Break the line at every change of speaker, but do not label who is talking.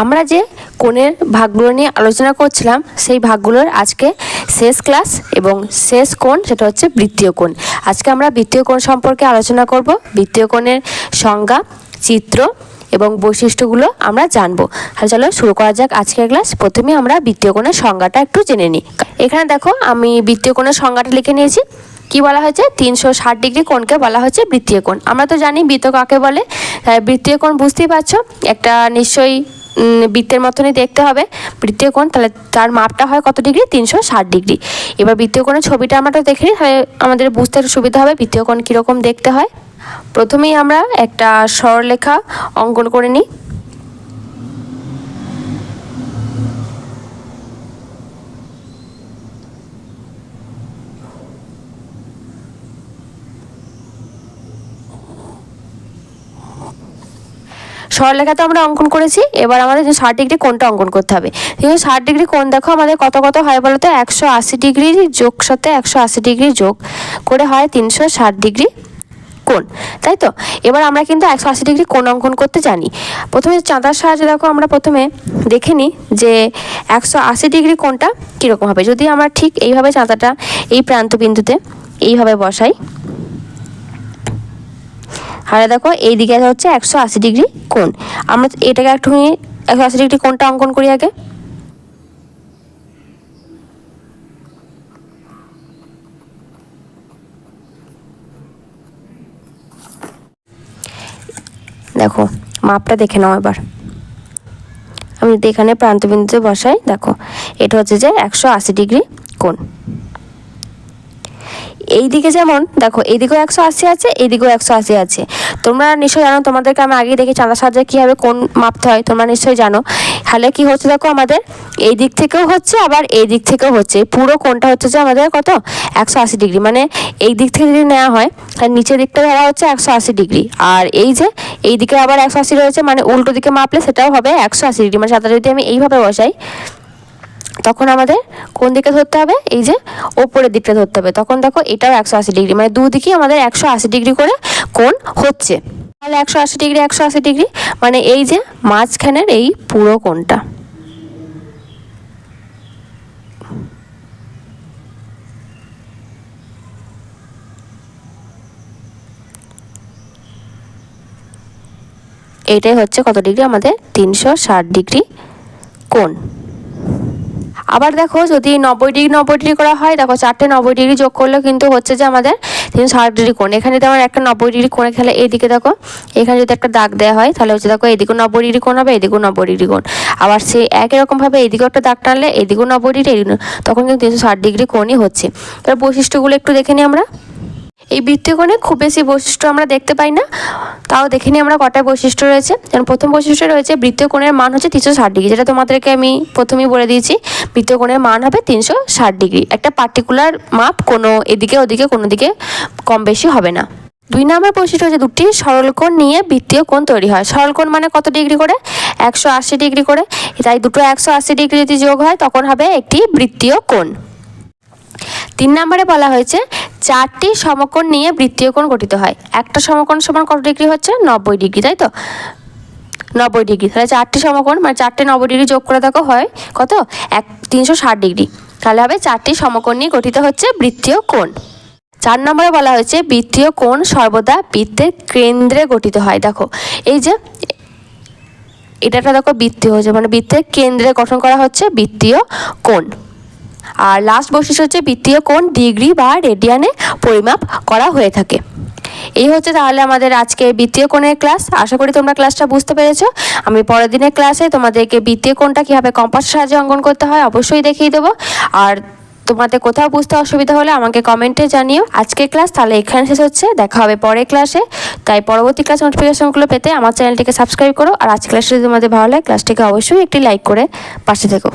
আমরা যে কোণের ভাগগুলো নিয়ে আলোচনা করছিলাম সেই ভাগগুলোর আজকে শেষ ক্লাস এবং শেষ কোণ, সেটা হচ্ছে বৃত্তীয় কোণ। আজকে আমরা বৃত্তীয় কোণ সম্পর্কে আলোচনা করব। বৃত্তীয় কোণের সংজ্ঞা, চিত্র এবং বৈশিষ্ট্যগুলো আমরা জানবো। তাহলে চলো শুরু করা যাক আজকের ক্লাস। প্রথমে আমরা বৃত্তীয় কোণের সংজ্ঞাটা একটু জেনে নিই। এখানে দেখো আমি বৃত্তীয় কোণের সংজ্ঞাটা লিখে নিয়েছি। কি বলা হয়েছে? 360 ডিগ্রি কোণকে বলা হচ্ছে বৃত্তীয় কোণ। আমরা তো জানি বৃত্ত কাকে বলে। বৃত্তীয় কোণ বুঝতেই পারছো, একটা নিশ্চয়ই বৃত্তের মতনই দেখতে হবে বৃত্তীয় কোণ। তাহলে তার মাপটা হয় কত ডিগ্রি? 360 ডিগ্রি। এবার বৃত্তীয় কোণের ছবিটা আমরা দেখে নিই, তাহলে আমাদের বুঝতে একটু সুবিধা হবে বৃত্তীয় কোণ কীরকম দেখতে হয়। প্রথমেই আমরা একটা সরলরেখা অঙ্কন করে নিই। সরলরেখাতে আমরা অঙ্কন করেছি। এবার আমাদের 60 ডিগ্রি কোণটা অঙ্কন করতে হবে। ঠিক আছে, 60 ডিগ্রি কোণ দেখো আমাদের কত হয় বলো তো? 180 ডিগ্রি যোগ সাথে 180 ডিগ্রি যোগ করে হয় 360 ডিগ্রি কোণ, তাই তো? এবার আমরা কিন্তু 180 ডিগ্রি কোণ অঙ্কন করতে জানি। প্রথমে চাঁদার সাহায্যে দেখো আমরা প্রথমে দেখে নিই যে 180 ডিগ্রি কোণটা কীরকম হবে। যদি আমরা ঠিক এইভাবে চাঁদাটা এই প্রান্ত বিন্দুতে এইভাবে বসাই, আর দেখো এই দিকে হচ্ছে 180 ডিগ্রি কোণ। আমরা এটাকে একটুখানি 180 ডিগ্রি কোণটা অঙ্কন করি আগে। দেখো মাপটা দেখে নাও এবার। আমি এখানে প্রান্তবিন্দুতে বসাই, দেখো এটা হচ্ছে যে 180 ডিগ্রি কোণ। এই দিকে যেমন দেখো এইদিকেও 180 আছে, এইদিকেও 180 আছে। তোমরা নিশ্চয়ই জানো, তোমাদেরকে আমি আগেই দেখি চাঁদার সাহায্যে কীভাবে কোণ মাপতে হয়, তোমরা নিশ্চয়ই জানো। তাহলে কি হচ্ছে দেখো, আমাদের এই দিক থেকেও হচ্ছে আবার এই দিক থেকেও হচ্ছে। পুরো কোণটা হচ্ছে যে আমাদের কত? 180 ডিগ্রি। মানে এই দিক থেকে যদি নেওয়া হয় তাহলে নিচের দিকটা ধরা হচ্ছে 180 ডিগ্রি, আর এই যে এই দিকে আবার 180 রয়েছে, মানে উল্টো দিকে মাপলে সেটাও হবে 180 ডিগ্রি। মানে সাঁতার যদি আমি এইভাবে বসাই তখন আমাদের কোন দিকে ধরতে হবে? এই যে ওপরের দিকটা ধরতে হবে। তখন দেখো এটাও 180 ডিগ্রি, মানে দুদিকেই আমাদের 180 ডিগ্রি করে কোণ হচ্ছে। তাহলে 180 ডিগ্রি 180 ডিগ্রি মানে এই যে মাঝখানের এই পুরো কোণটা। এইটাই হচ্ছে কত ডিগ্রি? আমাদের 360 ডিগ্রি কোণ। আবার দেখো যদি 90 ডিগ্রি করা হয়, দেখো 4টে 90 ডিগ্রি যোগ করলেও কিন্তু হচ্ছে যে আমাদের 360 ডিগ্রি কোণ। এখানে যদি আমার একটা 90 ডিগ্রি কোণে খেলে এইদিকে দেখো এখানে যদি একটা দাগ দেওয়া হয় তাহলে হচ্ছে দেখো এইদিকেও 90 ডিগ্রি কোণ হবে, এইদিকেও 90 ডিগ্রি কোণ। আবার সেই একই রকমভাবে এইদিকেও একটা দাগ টানলে এইদিকেও 90 ডিগ্রি, তখন কিন্তু 360 ডিগ্রি কোণই হচ্ছে। এবার বৈশিষ্ট্যগুলো একটু দেখে নিই আমরা। এই বৃত্তীয় কোণে খুব বেশি বৈশিষ্ট্য আমরা দেখতে পাই না, তাও দেখে নিই আমরা কটা বৈশিষ্ট্য রয়েছে। যেমন প্রথম বৈশিষ্ট্য রয়েছে বৃত্তীয় কোণের মান হচ্ছে 360 ডিগ্রি, যেটা তোমাদেরকে আমি প্রথমেই বলে দিয়েছি। বৃত্তীয় কোণের মান হবে 360 ডিগ্রি, একটা পার্টিকুলার মাপ, কোনো এদিকে ওদিকে কোনো দিকে কম বেশি হবে না। 2 নম্বর বৈশিষ্ট্য হচ্ছে দুটি সরল কোণ নিয়ে বৃত্তীয় কোণ তৈরি হয়। সরল কোণ মানে কত ডিগ্রি করে? 180 ডিগ্রি করে। তাই দুটো 180 ডিগ্রি যদি যোগ হয় তখন হবে একটি বৃত্তীয় কোণ। 3 নম্বরে বলা হয়েছে 4টি সমকোণ নিয়ে বৃত্তীয় কোণ গঠিত হয়। একটা সমকোণ সমান কত ডিগ্রি হচ্ছে? 90 ডিগ্রি, তাই তো? 90 ডিগ্রি। তাহলে 4টি সমকোণ মানে 4টে 90 ডিগ্রি যোগ করে দেখো হয় কত? 360 ডিগ্রি। তাহলে হবে 4টি সমকোণ নিয়ে গঠিত হচ্ছে বৃত্তীয় কোণ। 4 নম্বরে বলা হয়েছে বৃত্তীয় কোণ সর্বদা বৃত্তের কেন্দ্রে গঠিত হয়। দেখো এই যে এটা দেখো বৃত্তীয় হচ্ছে, মানে বৃত্তের কেন্দ্রে গঠন করা হচ্ছে বৃত্তীয় কোণ। আর লাস্ট বৈশিষ্ট্য হচ্ছে বৃত্তীয় কোণ ডিগ্রি বা রেডিয়ানে পরিমাপ করা হয়ে থাকে। এই হচ্ছে তাহলে আমাদের আজকে বৃত্তীয় কোণের ক্লাস। আশা করি তোমরা ক্লাসটা বুঝতে পেরেছো। আমি পরের দিনের ক্লাসে তোমাদেরকে বৃত্তীয় কোণটা কীভাবে কম্পাসের সাহায্যে অঙ্কন করতে হয় অবশ্যই দেখিয়ে দেবো। আর তোমাদের কোথাও বুঝতে অসুবিধা হলে আমাকে কমেন্টে জানিও। আজকের ক্লাস তাহলে এখানে শেষ হচ্ছে, দেখা হবে পরের ক্লাসে। তাই পরবর্তী ক্লাস নোটিফিকেশনগুলো পেতে আমার চ্যানেলটিকে সাবস্ক্রাইব করো। আর আজকের ক্লাসটি যদি তোমাদের ভালো লাগে ক্লাসটিকে অবশ্যই একটি লাইক করে পাশে থেকো।